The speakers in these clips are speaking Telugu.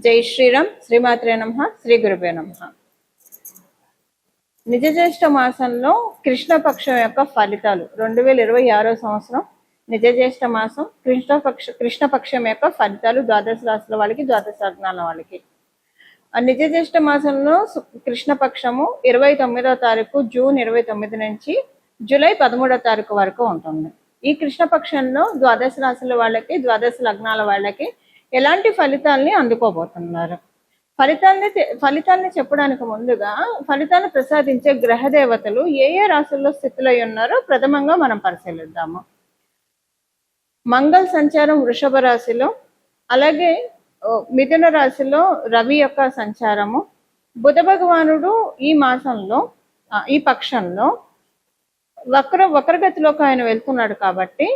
జై శ్రీరామ్. శ్రీమాత్రే నమః. శ్రీ గురుభ్యో నమః. నిజ జ్యేష్ఠ మాసంలో కృష్ణపక్షం యొక్క ఫలితాలు 2026 సంవత్సరం నిజ జ్యేష్ఠ మాసం కృష్ణపక్షం యొక్క ఫలితాలు ద్వాదశ రాశుల వాళ్ళకి, ద్వాదశ లగ్నాల వాళ్ళకి. నిజ జ్యేష్ఠ మాసంలో కృష్ణపక్షము 29వ తారీఖు జూన్ 29 నుంచి జూలై 13వ తారీఖు వరకు ఉంటుంది. ఈ కృష్ణపక్షంలో ద్వాదశ రాశుల వాళ్ళకి, ద్వాదశ లగ్నాల వాళ్ళకి ఎలాంటి ఫలితాలని అందుకోబోతున్నారు? ఫలితాలని చెప్పడానికి ముందుగా ఫలితాన్ని ప్రసాదించే గ్రహ దేవతలు ఏ ఏ రాశుల్లో స్థితులై ఉన్నారో ప్రథమంగా మనం పరిశీలిద్దాము. మంగళ సంచారం వృషభ రాశిలో, అలాగే మిథున రాశిలో రవి యొక్క సంచారము, బుధ భగవానుడు ఈ మాసంలో ఈ పక్షంలో వక్రగతిలోకి ఆయన వెళ్తున్నాడు కాబట్టి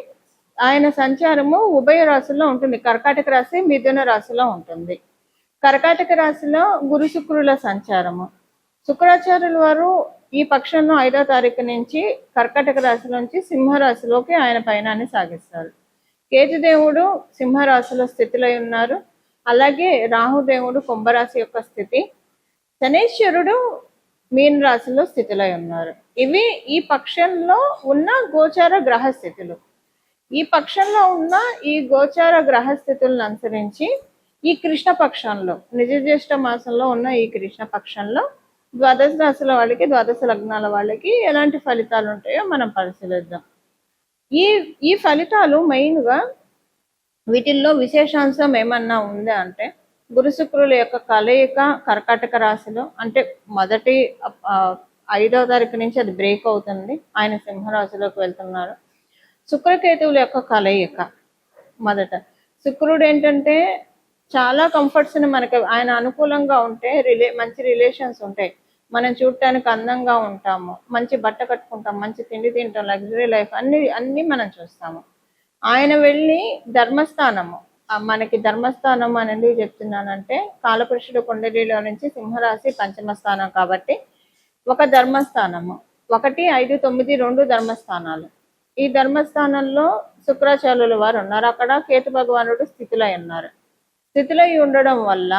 ఆయన సంచారము ఉభయ రాశుల్లో ఉంటుంది. కర్కాటక రాశి, మిథున రాశిలో ఉంటుంది. కర్కాటక రాశిలో గురు శుక్రుల సంచారము. శుక్రాచార్యుల వారు ఈ పక్షంలో 5వ తారీఖు నుంచి కర్కాటక రాశి నుంచి సింహరాశిలోకి ఆయన పయనాన్ని సాగిస్తారు. కేతుదేవుడు సింహరాశిలో స్థితిలో ఉన్నారు. అలాగే రాహుదేవుడు కుంభరాశి యొక్క స్థితి, శనేశ్వరుడు మీన రాశిలో స్థితిలో ఉన్నారు. ఇవి ఈ పక్షంలో ఉన్న గోచార గ్రహ స్థితులు. ఈ పక్షంలో ఉన్న ఈ గోచార గ్రహ స్థితులను అనుసరించి ఈ కృష్ణపక్షంలో నిజ జ్యేష్ఠ మాసంలో ఉన్న ఈ కృష్ణపక్షంలో ద్వాదశ రాశుల వాళ్ళకి, ద్వాదశ లగ్నాల వాళ్ళకి ఎలాంటి ఫలితాలు ఉంటాయో మనం పరిశీలిద్దాం. ఈ ఫలితాలు మెయిన్గా వీటిల్లో విశేషాంశం ఏమన్నా ఉందా అంటే, గురు శుక్రుల యొక్క కలయిక కర్కాటక రాశిలో, అంటే మొదటి 5వ తారీఖు నుంచి అది బ్రేక్ అవుతుంది, ఆయన సింహరాశిలోకి వెళ్తున్నారు. శుక్రకేతువుల యొక్క కలయిక మొదట. శుక్రుడు ఏంటంటే చాలా కంఫర్ట్స్ని మనకి ఆయన అనుకూలంగా ఉంటే మంచి రిలేషన్స్ ఉంటాయి, మనం చూడటానికి అందంగా ఉంటాము, మంచి బట్ట కట్టుకుంటాం, మంచి తిండి తింటాం, లగ్జరీ లైఫ్ అన్ని మనం చూస్తాము. ఆయన వెళ్ళి ధర్మస్థానము, మనకి ధర్మస్థానం అని ఎందుకు చెప్తున్నానంటే కాలపురుషుడు కుండలిలో నుంచి సింహరాశి పంచమ స్థానం కాబట్టి ఒక ధర్మస్థానము, 1, 5, 9 2 ధర్మస్థానాలు. ఈ ధర్మస్థానంలో శుక్రాచార్యుల వారు ఉన్నారు. అక్కడ కేతు భగవానుడు స్థితిలో ఉన్నారు. స్థితిలో ఉండడం వల్ల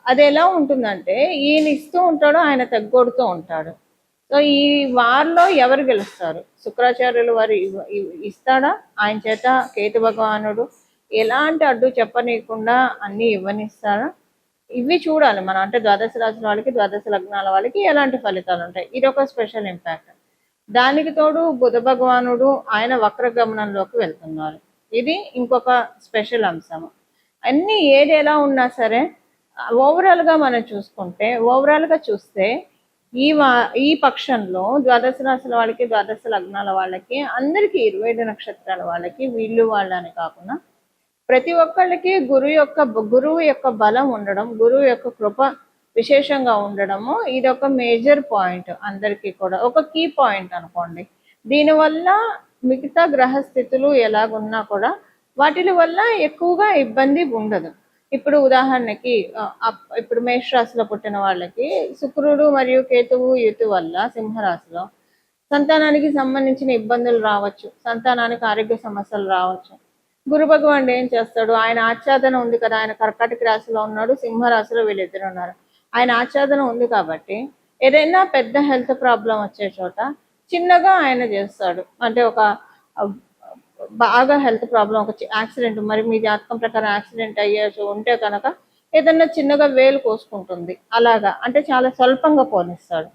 అది ఎలా ఉంటుందంటే ఈయన ఇస్తూ ఉంటాడు, ఆయన తగ్గొడుతూ ఉంటాడు. సో ఈ వారిలో ఎవరు గెలుస్తారు? శుక్రాచార్యుల వారు ఇస్తాడా? ఆయన చేత కేతు భగవానుడు ఎలాంటి అడ్డు చెప్పనీయకుండా అన్ని ఇవ్వనిస్తాడా? ఇవి చూడాలి మనం. అంటే ద్వాదశ రాశుల వాళ్ళకి, ద్వాదశ లగ్నాల వాళ్ళకి ఎలాంటి ఫలితాలు ఉంటాయి, ఇది ఒక స్పెషల్ ఇంపాక్ట్. దానికి తోడు బుధ భగవానుడు ఆయన వక్రగమనంలోకి వెళ్తున్నారు, ఇది ఇంకొక స్పెషల్ అంశము. అన్ని ఏది ఎలా ఉన్నా సరే ఓవరాల్గా మనం చూసుకుంటే, ఓవరాల్గా చూస్తే ఈ పక్షంలో ద్వాదశ రాశుల వాళ్ళకి, ద్వాదశ లగ్నాల వాళ్ళకి అందరికీ 27 నక్షత్రాల వాళ్ళకి, వీళ్ళు వాళ్ళని కాకుండా ప్రతి ఒక్కళ్ళకి గురువు యొక్క బలం ఉండడం, గురువు యొక్క కృప విశేషంగా ఉండడము ఇది ఒక మేజర్ పాయింట్. అందరికీ కూడా ఒక కీ పాయింట్ అనుకోండి. దీనివల్ల మిగతా గ్రహస్థితులు ఎలాగున్నా కూడా వాటి వల్ల ఎక్కువగా ఇబ్బంది ఉండదు. ఇప్పుడు ఉదాహరణకి ఇప్పుడు మేషరాశిలో పుట్టిన వాళ్ళకి శుక్రుడు మరియు కేతువు యుతి వల్ల సింహరాశిలో సంతానానికి సంబంధించిన ఇబ్బందులు రావచ్చు, సంతానానికి ఆరోగ్య సమస్యలు రావచ్చు. గురు భగవానుడు ఏం చేస్తాడు? ఆయన ఆచ్ఛాదన ఉంది కదా, ఆయన కర్కాటక రాశిలో ఉన్నాడు, సింహరాశిలో వీళ్ళిద్దరు ఉన్నారు. ఆయన ఆచ్ఛాదన ఉంది కాబట్టి ఏదైనా పెద్ద హెల్త్ ప్రాబ్లం వచ్చే చోట చిన్నగా ఆయన చేస్తాడు. అంటే ఒక బాగా హెల్త్ ప్రాబ్లం, ఒక యాక్సిడెంట్, మరి మీ జాతకం ప్రకారం యాక్సిడెంట్ అయ్యేసి ఉంటే కనుక ఏదన్నా చిన్నగా వేలు కోసుకుంటుంది, అలాగా అంటే చాలా స్వల్పంగా పోనిస్తాడు.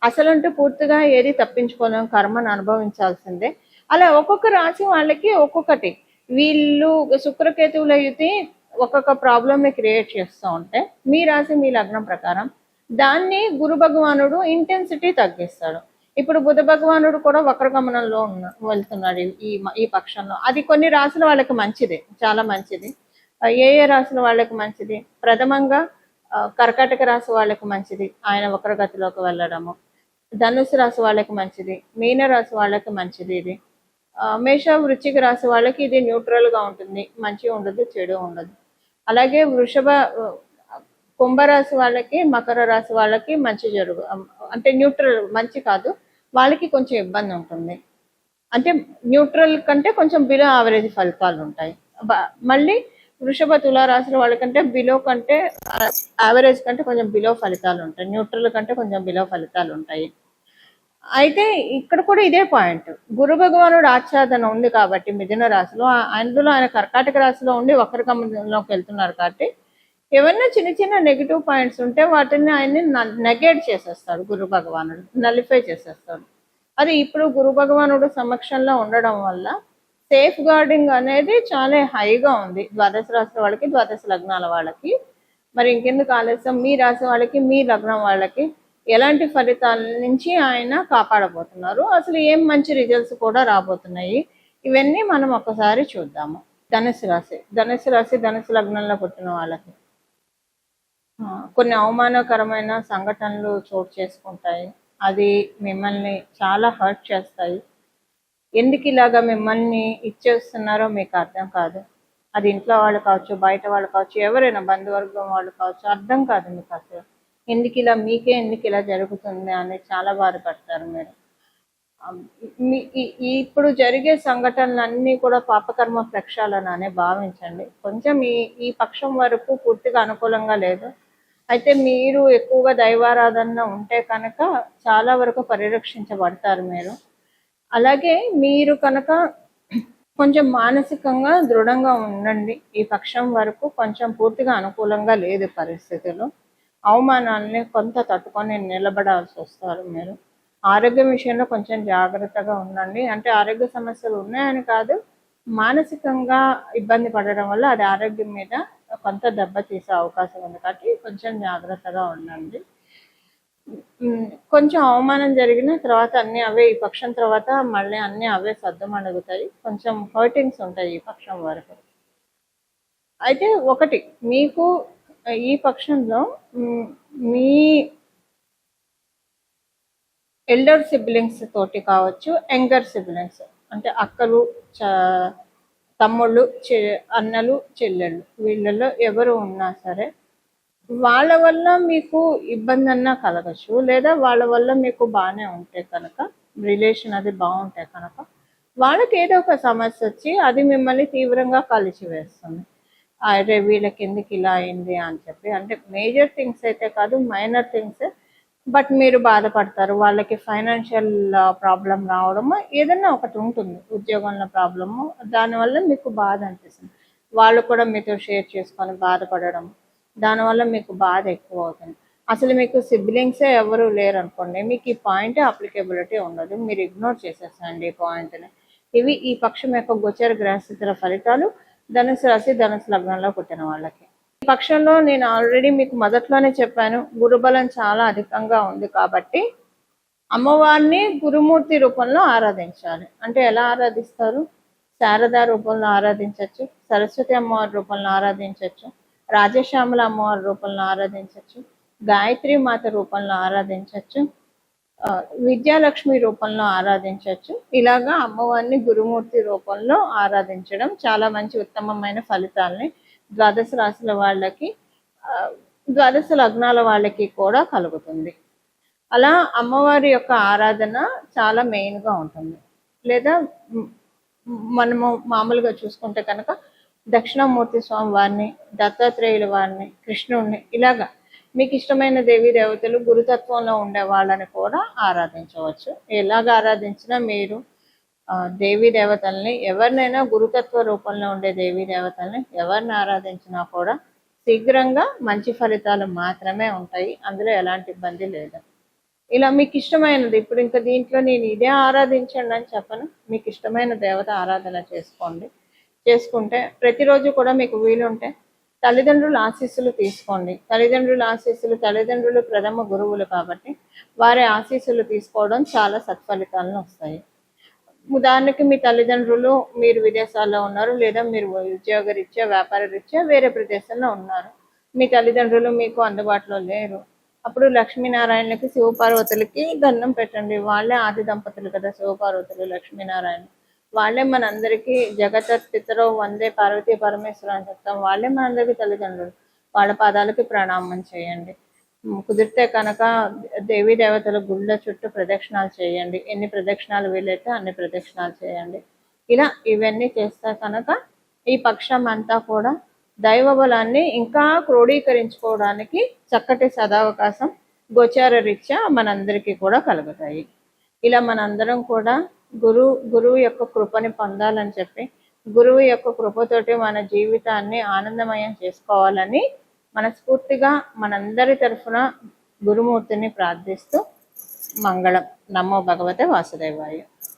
అసలంటూ పూర్తిగా ఏది తప్పించుకోలేం, కర్మను అనుభవించాల్సిందే. అలా ఒక్కొక్క రాశి వాళ్ళకి ఒక్కొక్కటి, వీళ్ళు శుక్రకేతువుల యుతి ఒక్కొక్క ప్రాబ్లమ్ని క్రియేట్ చేస్తూ ఉంటే మీ రాశి మీ లగ్నం ప్రకారం దాన్ని గురు భగవానుడు ఇంటెన్సిటీ తగ్గిస్తాడు. ఇప్పుడు బుధ భగవానుడు కూడా వక్రగమనంలో వెళ్తున్నాడు ఈ పక్షంలో. అది కొన్ని రాశుల వాళ్ళకి మంచిది, చాలా మంచిది. ఏ రాశుల వాళ్ళకి మంచిది? ప్రథమంగా కర్కాటక రాశి వాళ్ళకి మంచిది ఆయన వక్రగతిలోకి వెళ్ళడము. ధనుసు రాశి వాళ్ళకి మంచిది, మీన రాశి వాళ్ళకి మంచిది ఇది. మేష వృశ్చిక రాశి వాళ్ళకి ఇది న్యూట్రల్గా ఉంటుంది, మంచి ఉండదు, చెడు ఉండదు. అలాగే కుంభరాశి వాళ్ళకి, మకర రాశి వాళ్ళకి మంచి అంటే న్యూట్రల్, మంచి కాదు, వాళ్ళకి కొంచెం ఇబ్బంది ఉంటుంది. అంటే న్యూట్రల్ కంటే కొంచెం బిలో యావరేజ్ ఫలితాలు ఉంటాయి. మళ్ళీ వృషభ తులారాశుల వాళ్ళకంటే బిలో కంటే యావరేజ్ కంటే కొంచెం బిలో ఫలితాలు ఉంటాయి, న్యూట్రల్ కంటే కొంచెం బిలో ఫలితాలు ఉంటాయి. అయితే ఇక్కడ కూడా ఇదే పాయింట్, గురు భగవానుడు ఆచ్ఛాదన ఉంది కాబట్టి మిథున రాశిలో, అందులో ఆయన కర్కాటక రాశిలో ఉండి వక్రగమనంలోకి వెళ్తున్నారు కాబట్టి ఏమన్నా చిన్న చిన్న నెగిటివ్ పాయింట్స్ ఉంటే వాటిని ఆయన్ని నెగేట్ చేసేస్తాడు గురు భగవానుడు, నలిఫై చేసేస్తాడు. అది ఇప్పుడు గురు భగవానుడు సమక్షంలో ఉండడం వల్ల సేఫ్ గార్డింగ్ అనేది చాలా హైగా ఉంది ద్వాదశ రాశి వాళ్ళకి, ద్వాదశ లగ్నాల వాళ్ళకి. మరి ఇంకెందుకు ఆలస్యం, మీ రాశి వాళ్ళకి, మీ లగ్నం వాళ్ళకి ఎలాంటి ఫలితాల నుంచి ఆయన కాపాడబోతున్నారు, అసలు ఏం మంచి రిజల్ట్స్ కూడా రాబోతున్నాయి, ఇవన్నీ మనం ఒకసారి చూద్దాము. ధనుసు రాశి, ధనుసు లగ్నంలో పుట్టిన వాళ్ళకి కొన్ని అవమానకరమైన సంఘటనలు చోటు చేసుకుంటాయి. అది మిమ్మల్ని చాలా హర్ట్ చేస్తాయి. ఎందుకు ఇలాగా మిమ్మల్ని ఇచ్చేస్తున్నారో మీకు అర్థం కాదు. అది ఇంట్లో వాళ్ళు కావచ్చు, బయట వాళ్ళు కావచ్చు, ఎవరైనా బంధువర్గం వాళ్ళు కావచ్చు, అర్థం కాదు మీకు అసలు ఎందుకు ఇలా జరుగుతుంది అని చాలా బాధపడతారు మీరు. ఇప్పుడు జరిగే సంఘటనలన్నీ కూడా పాపకర్మ ప్రక్షాళన భావించండి. కొంచెం ఈ పక్షం వరకు పూర్తిగా అనుకూలంగా లేదు. అయితే మీరు ఎక్కువగా దైవారాధన ఉంటే కనుక చాలా వరకు పరిరక్షించబడతారు మీరు. అలాగే మీరు కనుక కొంచెం మానసికంగా దృఢంగా ఉండండి. ఈ పక్షం వరకు కొంచెం పూర్తిగా అనుకూలంగా లేదు పరిస్థితులు. అవమానాలని కొంత తట్టుకొని నిలబడాల్సి వస్తారు మీరు. ఆరోగ్యం విషయంలో కొంచెం జాగ్రత్తగా ఉండండి. అంటే ఆరోగ్య సమస్యలు ఉన్నాయని కాదు, మానసికంగా ఇబ్బంది పడడం వల్ల అది ఆరోగ్యం మీద కొంత దెబ్బతీసే అవకాశం ఉంది కాబట్టి కొంచెం జాగ్రత్తగా ఉండండి. కొంచెం అవమానం జరిగిన తర్వాత అన్నీ అవే, ఈ పక్షం తర్వాత మళ్ళీ అన్నీ అవే సర్దుమణుగుతాయి. కొంచెం హర్టింగ్స్ ఉంటాయి ఈ పక్షం వరకు. అయితే ఒకటి, మీకు ఈ పక్షంలో మీ ఎల్డర్ సిబ్లింగ్స్ తోటి కావచ్చు, యంగర్ సిబ్లింగ్స్ అంటే అక్కలు, తమ్ముళ్ళు, అన్నలు, చెల్లెళ్ళు, వీళ్ళలో ఎవరు ఉన్నా సరే వాళ్ళ వల్ల మీకు ఇబ్బంది అన్నా కలగచ్చు, లేదా వాళ్ళ వల్ల మీకు బాగానే ఉంటే కనుక, రిలేషన్ అది బాగుంటే కనుక వాళ్ళకి ఏదో ఒక సమస్య వచ్చి అది మిమ్మల్ని తీవ్రంగా కలిచివేస్తుంది. అరే వీళ్ళకి ఎందుకు ఇలా అయింది అని చెప్పి, అంటే మేజర్ థింగ్స్ అయితే కాదు, మైనర్ థింగ్స్, బట్ మీరు బాధపడతారు. వాళ్ళకి ఫైనాన్షియల్ ప్రాబ్లం రావడము ఏదైనా ఒకటి ఉంటుంది, ఉద్యోగంలో ప్రాబ్లము, దానివల్ల మీకు బాధ అనిపిస్తుంది. వాళ్ళు కూడా మీతో షేర్ చేసుకొని బాధపడడం, దానివల్ల మీకు బాధ ఎక్కువ అవుతుంది. అసలు మీకు సిబ్లింగ్సే ఎవరు లేరు అనుకోండి, మీకు ఈ పాయింట్ అప్లికేబిలిటీ ఉండదు, మీరు ఇగ్నోర్ చేసేసండి ఈ పాయింట్ని. ఇవి ఈ పక్షం యొక్క గోచర గ్రహస్థితుల ఫలితాలు ధనుసు రాశి, ధనుసు లగ్నంలో పుట్టిన వాళ్ళకి. ఈ పక్షంలో నేను ఆల్రెడీ మీకు మొదట్లోనే చెప్పాను, గురుబలం చాలా అధికంగా ఉంది కాబట్టి అమ్మవారిని గురుమూర్తి రూపంలో ఆరాధించాలి. అంటే ఎలా ఆరాధిస్తారు? శారదా రూపంలో ఆరాధించవచ్చు, సరస్వతి అమ్మవారి రూపంలో ఆరాధించవచ్చు, రాజశ్యామల అమ్మవారి రూపంలో ఆరాధించవచ్చు, గాయత్రి మాత రూపంలో ఆరాధించవచ్చు, విద్యాలక్ష్మి రూపంలో ఆరాధించవచ్చు. ఇలాగా అమ్మవారిని గురుమూర్తి రూపంలో ఆరాధించడం చాలా మంచి ఉత్తమమైన ఫలితాలని ద్వాదశ రాశుల వాళ్ళకి, ద్వాదశ లగ్నాల వాళ్ళకి కూడా కలుగుతుంది. అలా అమ్మవారి యొక్క ఆరాధన చాలా మెయిన్గా ఉంటుంది. లేదా మనము మామూలుగా చూసుకుంటే కనుక దక్షిణామూర్తి స్వామి వారిని, దత్తాత్రేయుల వారిని, కృష్ణుడిని, ఇలాగా మీకు ఇష్టమైన దేవీ దేవతలు గురుతత్వంలో ఉండే వాళ్ళని కూడా ఆరాధించవచ్చు. ఎలాగ ఆరాధించినా మీరు దేవీ దేవతల్ని, ఎవరినైనా గురుతత్వ రూపంలో ఉండే దేవీ దేవతల్ని ఎవరిని ఆరాధించినా కూడా శీఘ్రంగా మంచి ఫలితాలు మాత్రమే ఉంటాయి, అందులో ఎలాంటి ఇబ్బంది లేదు. ఇలా మీకు ఇష్టమైనది, ఇప్పుడు ఇంకా దీంట్లో నేను ఇదే ఆరాధించండి అని చెప్పను, మీకు ఇష్టమైన దేవత ఆరాధన చేసుకుంటే ప్రతిరోజు కూడా మీకు వీలుంటే తల్లిదండ్రుల ఆశీస్సులు తీసుకోండి. తల్లిదండ్రులు ప్రథమ గురువులు కాబట్టి వారి ఆశీస్సులు తీసుకోవడం చాలా సత్ఫలితాలను వస్తాయి. ఉదాహరణకి మీ తల్లిదండ్రులు మీరు విదేశాల్లో ఉన్నారు, లేదా మీరు ఉద్యోగరీత్యా, వ్యాపార రీత్యా వేరే ప్రదేశంలో ఉన్నారు, మీ తల్లిదండ్రులు మీకు అందుబాటులో లేరు. అప్పుడు లక్ష్మీనారాయణలకి, శివపార్వతులకి దండం పెట్టండి. వాళ్ళే ఆది దంపతులు కదా, శివపార్వతులు, లక్ష్మీనారాయణ. వాళ్ళే మనందరికీ జగతపితరో వందే పార్వతీ పరమేశ్వర అని చెప్తాం. వాళ్ళే మనందరికీ తల్లిదండ్రులు. వాళ్ళ పాదాలకి ప్రణామం చేయండి. కుదిరితే కనుక దేవీ దేవతల గుళ్ళ చుట్టూ ప్రదక్షిణాలు చేయండి. ఎన్ని ప్రదక్షిణాలు వీలైతే అన్ని ప్రదక్షిణాలు చేయండి. ఇలా ఇవన్నీ చేస్తే కనుక ఈ పక్షం అంతా కూడా దైవ బలాన్ని ఇంకా క్రోడీకరించుకోవడానికి చక్కటి సదావకాశం గోచార రీత్యా మనందరికీ కూడా కలుగుతాయి. ఇలా మనందరం కూడా గురువు యొక్క కృపని పొందాలని చెప్పి, గురువు యొక్క కృపతోటి మన జీవితాన్ని ఆనందమయం చేసుకోవాలని మనస్ఫూర్తిగా మనందరి తరఫున గురుమూర్తిని ప్రార్థిస్తూ మంగళం. నమో భగవతే వాసుదేవాయ.